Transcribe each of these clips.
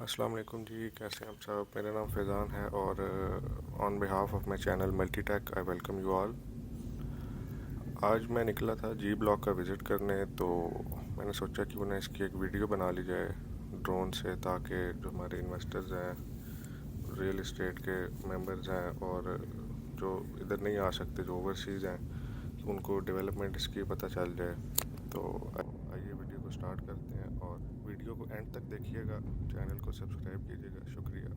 अस्सलाम वालेकुम जी, कैसे हैं आप सब। मेरा नाम फैज़ान है और on behalf of my channel Multitech I welcome you all. आज मैं निकला था जी ब्लॉक का विज़िट करने, तो मैंने सोचा कि उन्हें इसकी एक वीडियो बना ली जाए ड्रोन से, ताकि जो हमारे इन्वेस्टर्स हैं, रियल इस्टेट के मेंबर्स हैं और जो इधर नहीं आ सकते, जो ओवरसीज़ हैं, उनको डेवलपमेंट इसकी पता चल जाए। तो आइए वीडियो को स्टार्ट करते हैं और वीडियो को एंड तक देखिएगा, चैनल को सब्सक्राइब कीजिएगा। शुक्रिया।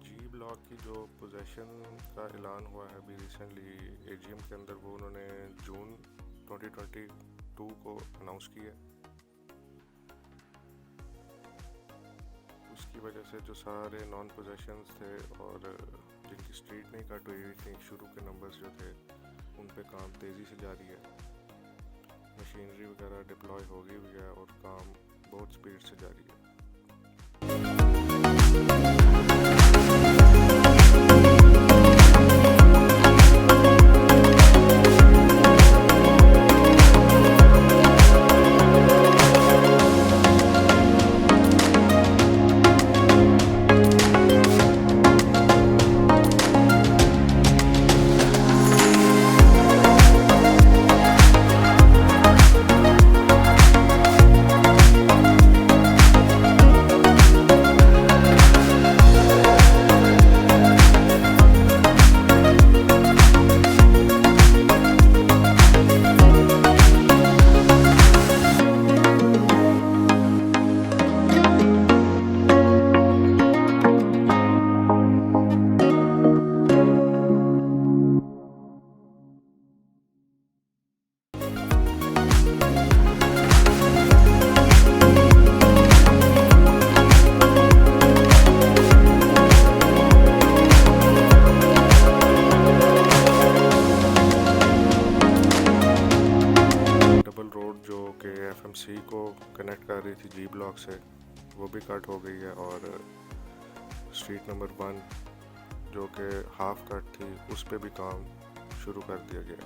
जी ब्लॉक की जो पोजेशन का ऐलान हुआ है अभी रिसेंटली एजीएम के अंदर, वो उन्होंने जून 2022 को अनाउंस किया। उसकी वजह से जो सारे नॉन पोजेशंस थे और जिनकी स्ट्रीट नहीं कट हुई थी, शुरू के नंबर्स जो थे, उन पे काम तेज़ी से जारी है। मशीनरी वगैरह डिप्लॉय हो गई हुई है और काम बहुत स्पीड से जारी है। डबल रोड जो कि एफएमसी को कनेक्ट कर रही थी जी ब्लॉक से, वो भी कट हो गई है और स्ट्रीट नंबर 1 जो कि हाफ कट थी, उस पे भी काम शुरू कर दिया गया।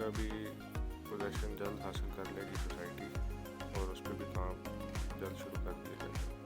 का भी पोजेशन जल्द हासिल कर लेगी सोसाइटी और उस पर भी काम जल्द शुरू कर दिया जाएगा।